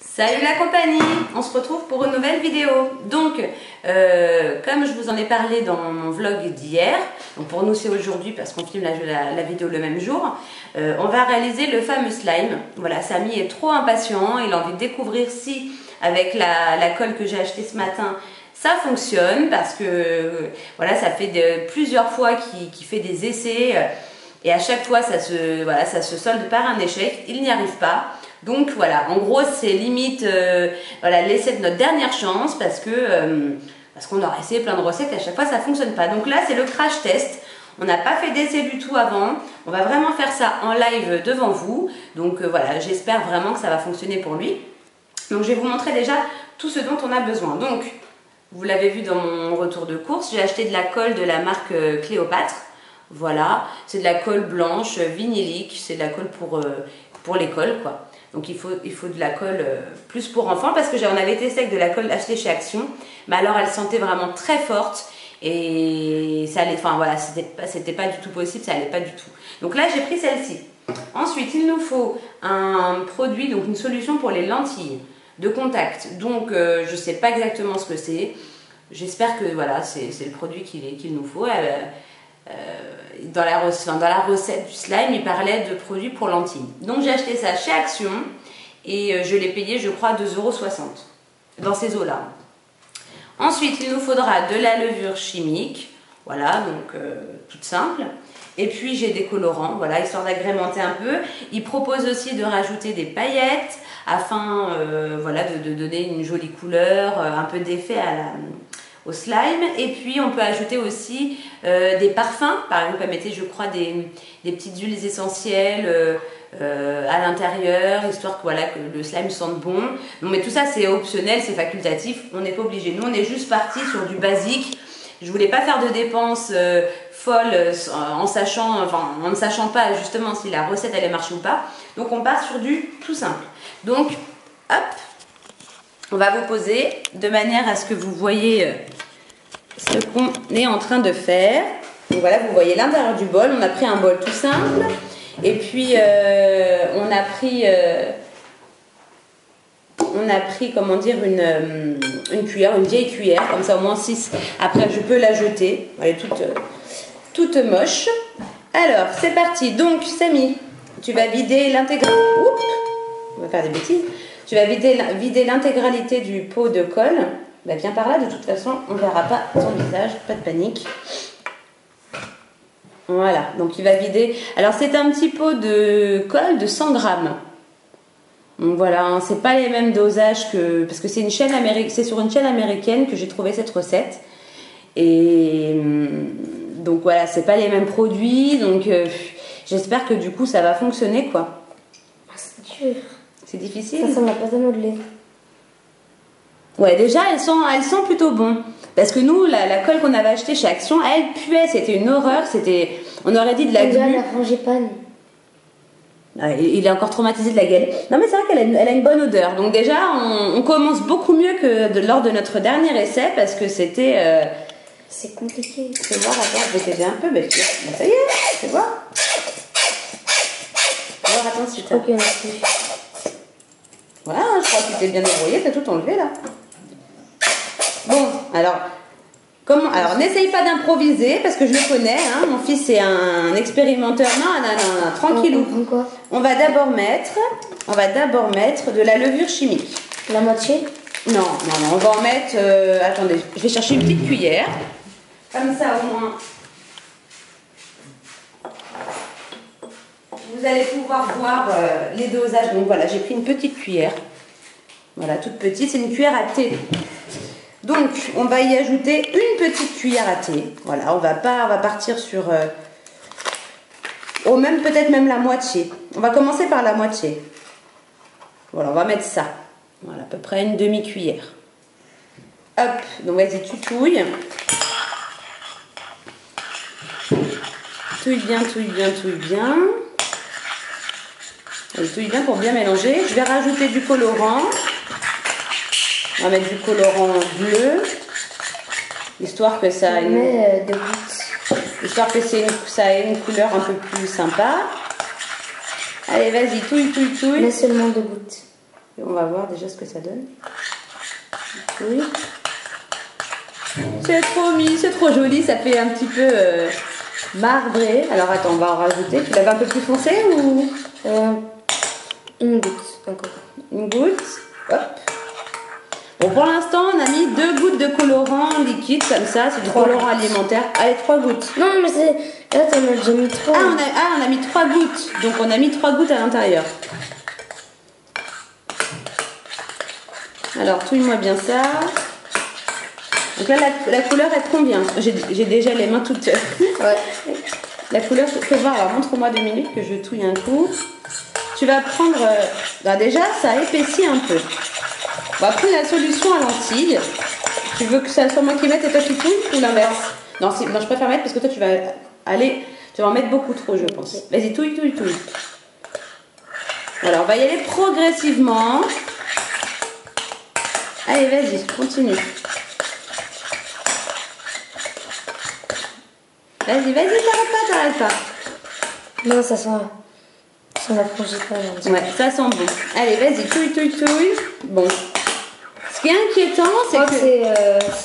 Salut la compagnie, on se retrouve pour une nouvelle vidéo. Donc, comme je vous en ai parlé dans mon vlog d'hier, donc pour nous c'est aujourd'hui parce qu'on filme la vidéo le même jour, on va réaliser le fameux slime. Voilà, Samy est trop impatient, il a envie de découvrir si avec la colle que j'ai achetée ce matin, ça fonctionne parce que voilà, ça fait plusieurs fois qu'il fait des essais et à chaque fois ça se solde par un échec, il n'y arrive pas. Donc voilà, en gros c'est limite voilà, l'essai de notre dernière chance parce qu'on aura essayé plein de recettes et à chaque fois ça ne fonctionne pas. Donc là c'est le crash test, on n'a pas fait d'essai du tout avant, on va vraiment faire ça en live devant vous. Donc voilà, j'espère vraiment que ça va fonctionner pour lui. Donc je vais vous montrer déjà tout ce dont on a besoin. Donc vous l'avez vu dans mon retour de course, j'ai acheté de la colle de la marque Cléopâtre. Voilà, c'est de la colle blanche vinylique, c'est de la colle pour l'école quoi. Donc il faut de la colle plus pour enfants parce que on avait testé avec de la colle achetée chez Action, mais alors elle sentait vraiment très forte et ça allait, enfin voilà, c'était pas du tout possible, ça allait pas du tout. Donc là j'ai pris celle-ci. Ensuite il nous faut un produit, donc une solution pour les lentilles de contact. Donc je sais pas exactement ce que c'est. J'espère que voilà c'est le produit qu'il nous faut. Dans la recette du slime, il parlait de produits pour lentilles. Donc j'ai acheté ça chez Action et je l'ai payé, je crois, 2,60 € dans ces eaux-là. Ensuite, il nous faudra de la levure chimique, voilà, donc toute simple. Et puis j'ai des colorants, voilà, histoire d'agrémenter un peu. Il propose aussi de rajouter des paillettes afin voilà, de donner une jolie couleur, un peu d'effet au slime. Et puis on peut ajouter aussi des parfums, par exemple mettez je crois des petites huiles essentielles à l'intérieur, histoire que, voilà, que le slime sente bon. Non mais tout ça c'est optionnel, c'est facultatif, on n'est pas obligé. Nous on est juste parti sur du basique. Je voulais pas faire de dépenses folles en ne sachant pas justement si la recette allait marcher ou pas. Donc on part sur du tout simple. Donc hop, on va vous poser de manière à ce que vous voyez ce qu'on est en train de faire. Donc voilà, vous voyez l'intérieur du bol. On a pris un bol tout simple. Et puis on a pris comment dire une cuillère, une vieille cuillère, comme ça au moins 6. Après je peux la jeter. Elle est toute moche. Alors c'est parti. Donc Samy, tu vas vider l'intégralité. On va faire des bêtises. Tu vas vider l'intégralité du pot de colle. Bah, viens par là, de toute façon, on ne verra pas ton visage, pas de panique. Voilà, donc il va vider. Alors, c'est un petit pot de colle de 100 grammes. Donc voilà, hein, c'est pas les mêmes dosages que. Parce que c'est sur une chaîne américaine que j'ai trouvé cette recette. Et donc voilà, c'est pas les mêmes produits. Donc j'espère que du coup, ça va fonctionner quoi. C'est dur. C'est difficile. Ça n'a pas de modeler. Ouais, déjà elles sont plutôt bon. Parce que nous, la colle qu'on avait achetée chez Action, elle puait, c'était une horreur. On aurait dit de la glu. La frangipane. Il est encore traumatisé de la galette. Non mais c'est vrai qu'elle a une bonne odeur. Donc déjà, on commence beaucoup mieux que lors de notre dernier essai parce que c'était. C'est compliqué. Fais voir, attends, je vais t'aider un peu. Ben, ça y est, fais voir. Alors attends si tu as. Voilà, je crois que tu t'es bien débrouillé, t'as tout enlevé là. Bon, alors, n'essaye pas d'improviser parce que je le connais, hein, mon fils est un expérimenteur. Non, tranquillou. On va d'abord mettre de la levure chimique. La moitié? Non, on va en mettre, attendez, je vais chercher une petite cuillère. Comme ça au moins. Vous allez pouvoir voir les dosages. Donc voilà, j'ai pris une petite cuillère. Voilà, toute petite. C'est une cuillère à thé. Donc, on va y ajouter une petite cuillère à thé. Voilà, on va partir sur... peut-être même la moitié. On va commencer par la moitié. Voilà, on va mettre ça. Voilà, à peu près une demi-cuillère. Hop, donc vas-y, tu touilles. Touille bien. On touille bien pour bien mélanger. Je vais rajouter du colorant. On va mettre du colorant bleu. Histoire que ça ait ça ait une couleur un peu plus sympa. Allez, vas-y, touille. Mais seulement 2 gouttes. Et on va voir déjà ce que ça donne. Oui. C'est trop mignon, c'est trop joli, ça fait un petit peu marbré. Alors attends, on va en rajouter. Tu l'avais un peu plus foncé ou une goutte encore. Une goutte. Hop. Bon, pour l'instant, on a mis 2 gouttes de colorant liquide comme ça, c'est du colorant alimentaire. Allez, 3 gouttes. Non, mais c'est là, t'en as déjà mis 3. On a mis 3 gouttes. Donc on a mis 3 gouttes à l'intérieur. Alors, touille-moi bien ça. Donc là, la couleur, elle te convient. J'ai déjà les mains toutes... Ouais. La couleur, je peux voir. Alors, montre-moi 2 minutes que je touille un coup. Tu vas prendre... bah déjà, ça épaissit un peu. On va prendre la solution à lentilles. Tu veux que ça soit moi qui mette et toi qui touille ou l'inverse? Non, je préfère mettre parce que toi, tu vas en mettre beaucoup trop, je pense. Vas-y, touille. Alors, on va y aller progressivement. Allez, vas-y, continue. Vas-y, t'arrêtes pas. Non, ça sent la frangipane. Ouais, ça sent bon. Allez, vas-y, touille. Bon. Ce qui est inquiétant, c'est que... c'est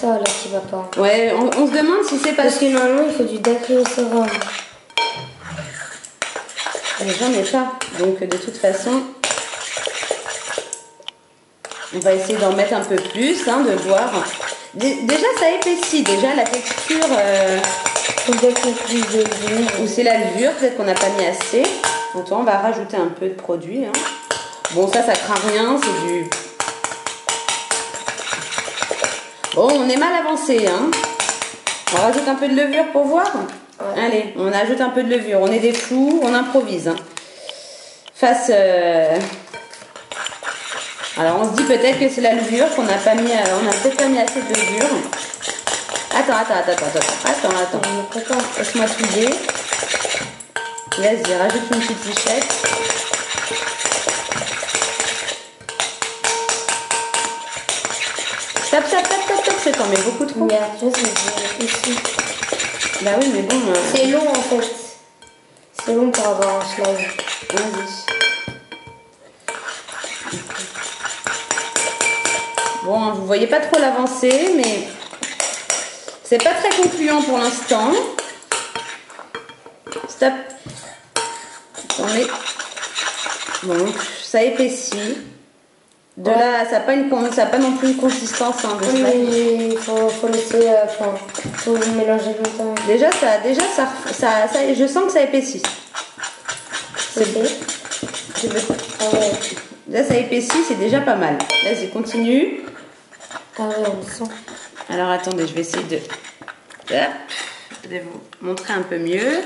ça là qui va pas. Ouais, on se demande si c'est parce que normalement, il faut du dacryosaurum. Mais j'en ai pas. Donc, de toute façon, on va essayer d'en mettre un peu plus, de voir. Déjà, ça épaissit. Déjà, la texture... ou c'est la levure, peut-être qu'on n'a pas mis assez. Donc, on va rajouter un peu de produit. Bon, ça craint rien, c'est du... Bon, on est mal avancé. On rajoute un peu de levure pour voir. Ouais. Allez, on ajoute un peu de levure. On est des fous, on improvise. Alors, on se dit peut-être que c'est la levure qu'on n'a pas mis... on n'a peut-être pas mis assez de levure. Attends. Laisse-moi touiller. Vas-y, rajoute une petite lichette. Stop, c'est t'en mets beaucoup trop. Merde, je sais, ici. Bah oui, mais bon... C'est long en fait. C'est long pour avoir un slide. Vas-y. Bon, vous voyez pas trop l'avancée, mais c'est pas très concluant pour l'instant. Stop. Attendez. Bon, ça épaissit. De là, ça n'a pas non plus une consistance de slime. Mais il faut laisser, faut mélanger longtemps. Déjà, je sens que ça épaissit. C'est fait. Là, ça épaissit, c'est déjà pas mal. Vas-y, continue. Ah ouais, on le sent. Alors, attendez, je vais essayer de vous montrer un peu mieux.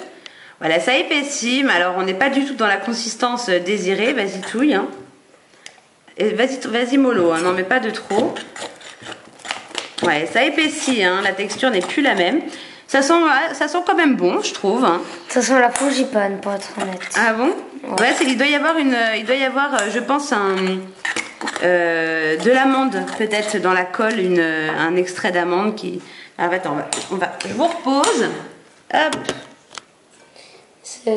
Voilà, ça épaissit, mais alors, on n'est pas du tout dans la consistance désirée. Vas-y, touille. Et vas-y mollo, non mais pas de trop. Ouais, ça épaissit, la texture n'est plus la même. Ça sent quand même bon, je trouve. Ça sent la frangipane, pour être honnête. Ah bon? Ouais, il doit y avoir je pense de l'amande peut-être dans la colle, un extrait d'amande qui. Alors attends, je vous repose. Hop.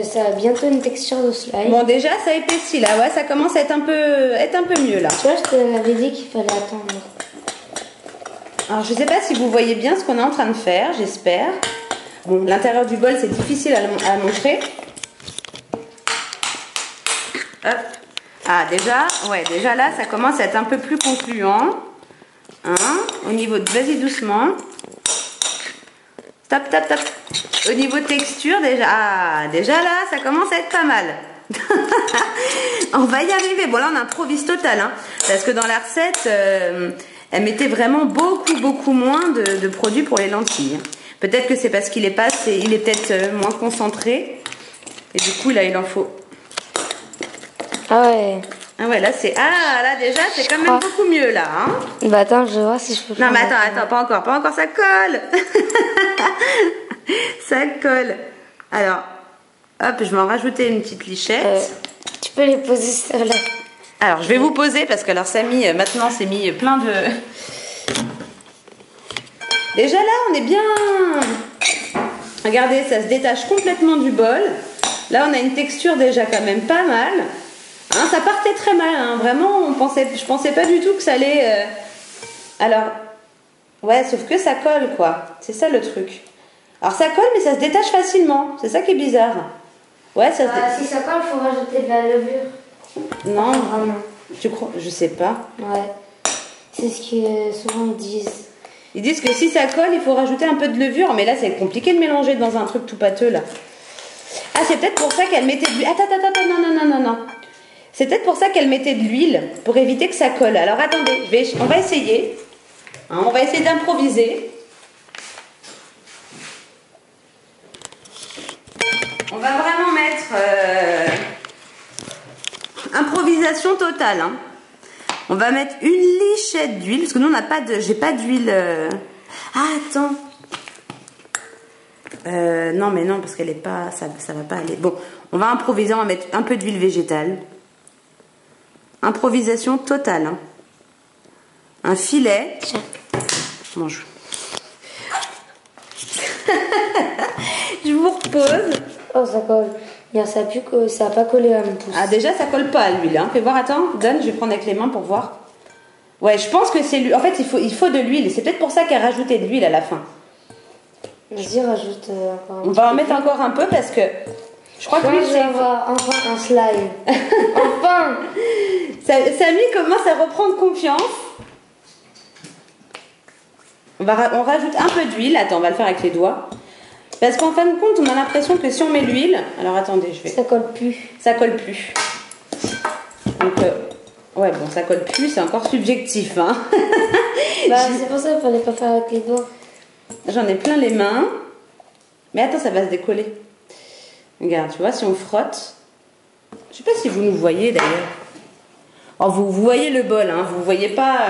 Ça a bientôt une texture de slime. Bon, déjà ça épaissit là, ouais, ça commence à être un peu mieux là. Tu vois, je t'avais dit qu'il fallait attendre. Alors je sais pas si vous voyez bien ce qu'on est en train de faire, j'espère. Bon, l'intérieur du bol c'est difficile à montrer. Hop. Ah déjà là ça commence à être un peu plus concluant. Au niveau de... Vas-y doucement. Stop. Au niveau texture, déjà là, ça commence à être pas mal. On va y arriver. Bon, là, on improvise total. Parce que dans la recette, elle mettait vraiment beaucoup moins de produits pour les lentilles. Peut-être que c'est parce qu'il est peut-être moins concentré. Et du coup, là, il en faut. Ah ouais. Ah ouais, là, là, déjà, c'est quand même beaucoup mieux, là. Bah attends, je vais voir si je peux... Non, mais attends, pas encore, ça colle. Ça colle. Alors, hop, je vais en rajouter une petite lichette. Tu peux les poser sur là. Alors, je vais vous poser parce que alors maintenant, c'est mis plein de... Déjà là, on est bien... Regardez, ça se détache complètement du bol. Là, on a une texture déjà quand même pas mal. Hein, ça partait très mal, hein. Vraiment, je pensais pas du tout que ça allait... Alors, ouais, sauf que ça colle, quoi. C'est ça le truc. Alors ça colle, mais ça se détache facilement. C'est ça qui est bizarre. Ouais, ça se si ça colle, il faut rajouter de la levure. Non, Vraiment. tu crois? Je sais pas. Ouais. C'est ce que souvent ils disent. Ils disent que si ça colle, il faut rajouter un peu de levure. Mais là, c'est compliqué de mélanger dans un truc tout pâteux, là. Ah, c'est peut-être pour ça qu'elle mettait de l'huile. Attends, non. C'est peut-être pour ça qu'elle mettait de l'huile, pour éviter que ça colle. Alors, attendez, on va essayer. Hein, on va essayer d'improviser. On va vraiment mettre... improvisation totale, hein. On va mettre une lichette d'huile, parce que nous, on n'a pas de... J'ai pas d'huile... Ah, attends. Non, mais non, parce qu'elle est pas... Ça va pas aller. Bon, on va improviser, on va mettre un peu d'huile végétale. Improvisation totale, hein. Un filet. Mange. Je vous repose. Oh, ça colle. Ça n'a pas collé à mon pouce. Ah, déjà, ça colle pas à l'huile, hein. Fais voir, attends, donne, je vais prendre avec les mains pour voir. Ouais, je pense que c'est l'huile. En fait, il faut de l'huile. C'est peut-être pour ça qu'elle a rajouté de l'huile à la fin. Vas-y, rajoute encore un On va en mettre encore un peu parce que je crois que l'huile, c'est... avoir enfin un slime. Enfin. Samy commence à reprendre confiance. On rajoute un peu d'huile. Attends, on va le faire avec les doigts. Parce qu'en fin de compte, on a l'impression que si on met l'huile... Alors, attendez, je vais... Ça colle plus. Ça colle plus. Donc, ouais, bon, ça colle plus, c'est encore subjectif, hein. Bah, c'est pour ça qu'il fallait pas faire avec les doigts. J'en ai plein les mains. Mais attends, ça va se décoller. Regarde, tu vois, si on frotte... Je sais pas si vous nous voyez, d'ailleurs. Oh, vous voyez le bol, hein. Vous voyez pas...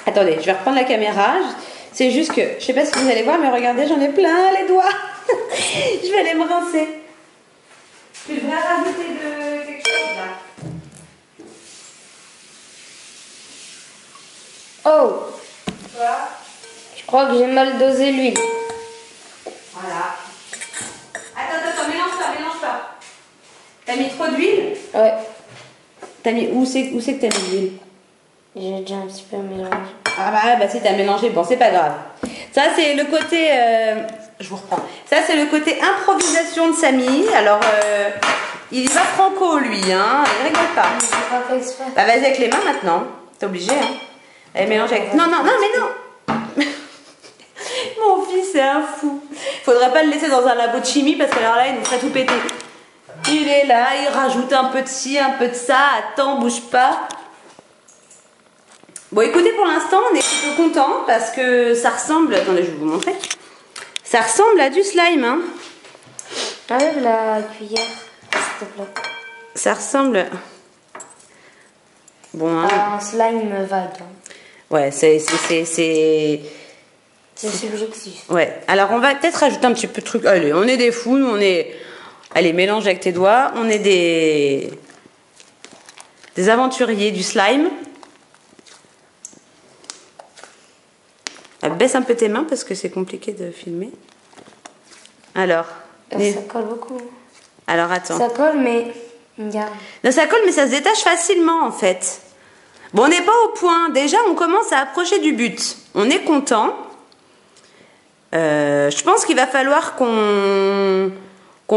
Attendez, je vais reprendre la caméra. C'est juste que, je sais pas si vous allez voir, mais regardez, j'en ai plein les doigts. Je vais aller me rincer. Tu devrais rajouter de quelque chose là. Oh, Quoi? je crois que j'ai mal dosé l'huile. Voilà. Attends, mélange pas. T'as mis trop d'huile? Ouais. T'as mis où c'est que t'as mis de l'huile? J'ai déjà un petit peu mélangé. Ah bah si t'as mélangé, bon c'est pas grave. Ça c'est le côté, je vous reprends. Ça c'est le côté improvisation de Samy. Alors il va franco lui, hein. Il rigole pas. Je l'ai pas fait exprès. Bah vas-y avec les mains maintenant. T'es obligé, hein. Allez mélange avec. Non mais non. Mon fils c'est un fou. Faudrait pas le laisser dans un labo de chimie parce que alors là il nous ferait tout péter. Il est là, il rajoute un peu de ci, un peu de ça. Attends, bouge pas. Bon, écoutez, pour l'instant, on est plutôt content parce que ça ressemble... Attendez, je vais vous montrer. Ça ressemble à du slime, hein. Enlève la cuillère, s'il te plaît. Ça ressemble... Bon, hein. Un slime vague. Hein. Ouais, c'est subjectif. Ouais, alors on va peut-être rajouter un petit peu de truc. Allez, on est des fous, on est... Allez, mélange avec tes doigts. On est des aventuriers du slime. Baisse un peu tes mains parce que c'est compliqué de filmer. Alors. Ça colle beaucoup. Alors attends. Ça colle, mais regarde. Non, ça colle, mais ça se détache facilement en fait. Bon, on n'est pas au point. Déjà, on commence à approcher du but. On est content. Je pense qu'il va falloir qu'on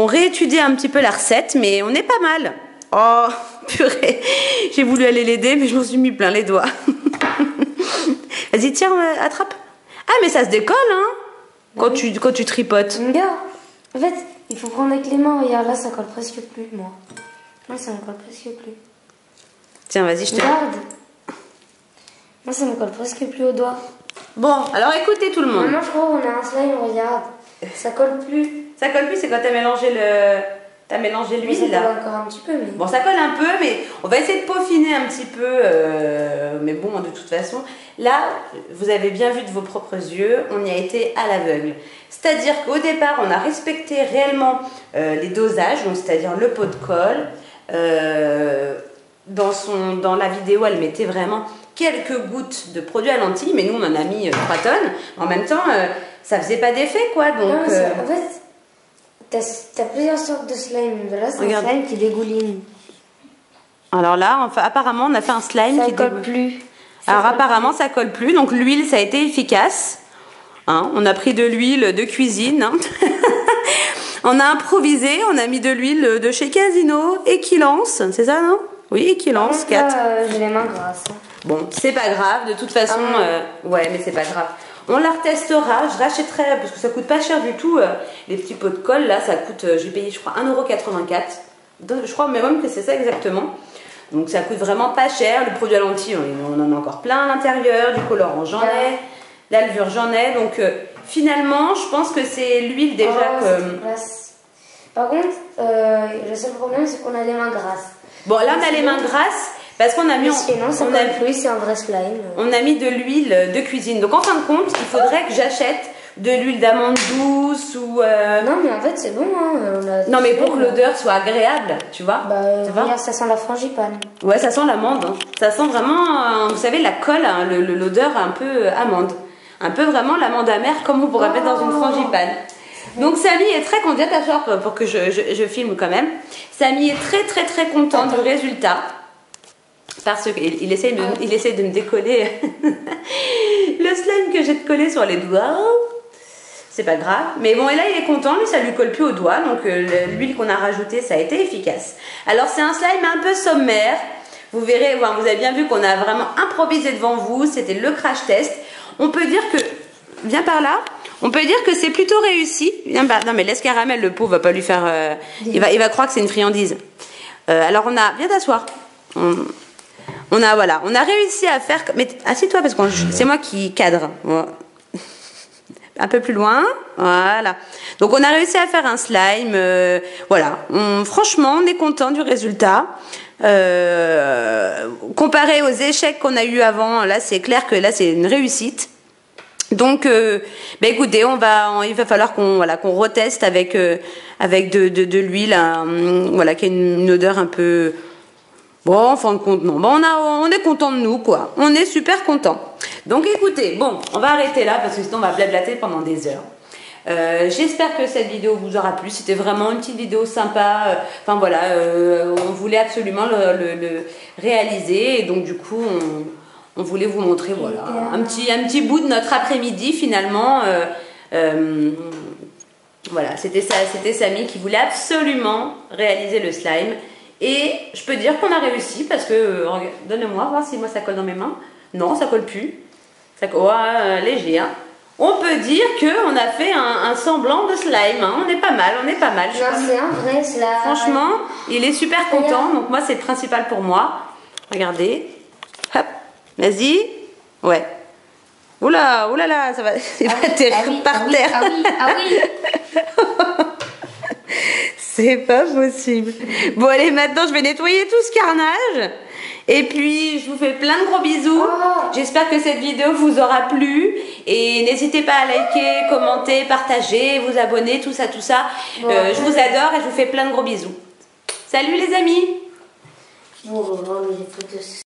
réétudie un petit peu la recette, mais on est pas mal. Oh, purée. J'ai voulu aller l'aider, mais je m'en suis mis plein les doigts. Vas-y, tiens, attrape. Ah, mais ça se décolle, hein, quand tu tripotes. Regarde, en fait, il faut prendre avec les mains. Regarde, là, ça colle presque plus, moi. Moi, ça me colle presque plus. Tiens, vas-y, je te... Regarde. Moi, ça me colle presque plus au doigt. Bon, alors écoutez tout le monde. Maintenant, je crois qu'on a un slime, regarde. Ça colle plus. Ça colle plus, c'est quand t'as mélangé l'huile, Ça là. colle encore un petit peu, mais... Bon, ça colle un peu, mais on va essayer de peaufiner un petit peu. Mais bon, de toute façon, là, vous avez bien vu de vos propres yeux, on y a été à l'aveugle. C'est-à-dire qu'au départ, on a respecté réellement les dosages, donc c'est-à-dire le pot de colle. Dans la vidéo, elle mettait vraiment quelques gouttes de produit à lentilles, mais nous, on en a mis 3 tonnes. En même temps, ça faisait pas d'effet, quoi. Donc, non, en fait... T'as plusieurs sortes de slime. Là, c'est un slime qui dégouline. Alors là, enfin, apparemment, on a fait un slime Ça qui colle plus. Alors apparemment, ça colle plus. Donc l'huile, ça a été efficace. Hein, on a pris de l'huile de cuisine. Hein. On a improvisé, on a mis de l'huile de chez Casino, Equilance, c'est ça, non? Oui, Equilance, 4. J'ai les mains grasses. Bon, c'est pas grave, de toute façon, ouais, mais c'est pas grave. On la retestera, je rachèterai, parce que ça coûte pas cher du tout, les petits pots de colle, là, ça coûte, j'ai payé, je crois, 1,84 €. Je crois même que c'est ça exactement. Donc ça coûte vraiment pas cher. Le produit à lentilles, on en a encore plein à l'intérieur, du colorant, j'en ai, la levure, j'en ai, donc... finalement, je pense que c'est l'huile déjà que... Par contre, le seul problème, c'est qu'on a les mains grasses. Bon, là, on a les mains grasses parce qu'on a mis... Sinon, ça colle plus, c'est un vrai slime. On a mis de l'huile de cuisine. Donc, en fin de compte, il faudrait que j'achète de l'huile d'amande douce ou... Non, mais en fait, c'est bon. Hein. Non, mais pour que l'odeur soit agréable, tu vois. Regarde, ça sent la frangipane. Ouais, ça sent l'amande. Hein. Ça sent vraiment, vous savez, la colle, hein, l'odeur un peu amande. Un peu vraiment l'amande amère comme on pourrait mettre dans une frangipane. Donc Samy est très content, viens t'asseoir pour que je filme quand même. Samy est très content du résultat. Parce qu'il essaie de me décoller le slime que j'ai collé sur les doigts. C'est pas grave. Mais bon, et là il est content, lui ça lui colle plus aux doigts. Donc l'huile qu'on a rajoutée, ça a été efficace. Alors c'est un slime un peu sommaire. Vous verrez, vous avez bien vu qu'on a vraiment improvisé devant vous. C'était le crash test. On peut dire que, viens par là, on peut dire que c'est plutôt réussi. Viens par, non mais laisse Caramel, le pauvre va pas lui faire, il va croire que c'est une friandise. Alors on a, viens t'asseoir. On a réussi à faire, mais assieds-toi parce que c'est moi qui cadre. Un peu plus loin, voilà. Donc on a réussi à faire un slime, voilà. Franchement, on est content du résultat. Comparé aux échecs qu'on a eu avant, là c'est clair que là c'est une réussite. Donc écoutez, il va falloir qu'on reteste avec de l'huile, voilà, qui a une odeur un peu, bon, en fin de compte non, bon, on est content de nous quoi, on est super content. Donc écoutez, bon, on va arrêter là parce que sinon on va blablater pendant des heures. J'espère que cette vidéo vous aura plu. C'était vraiment une petite vidéo sympa. Enfin voilà, on voulait absolument le réaliser et donc du coup on voulait vous montrer voilà un petit bout de notre après-midi finalement. Voilà, c'était Samy qui voulait absolument réaliser le slime et je peux dire qu'on a réussi parce que donne-moi voir si moi ça colle dans mes mains. Non, ça colle plus. Ça colle léger. Hein. On peut dire qu'on a fait un semblant de slime, hein. On est pas mal, Non, c'est un vrai slime. Franchement, il est super content, donc moi c'est le principal pour moi. Regardez. Hop, vas-y. Ouais. Oula, oulala, ça va, il va atterrir par terre. Ah oui. C'est pas possible. Bon allez, maintenant je vais nettoyer tout ce carnage. Et puis, je vous fais plein de gros bisous. J'espère que cette vidéo vous aura plu. Et n'hésitez pas à liker, commenter, partager, vous abonner, tout ça. Je vous adore et je vous fais plein de gros bisous. Salut les amis.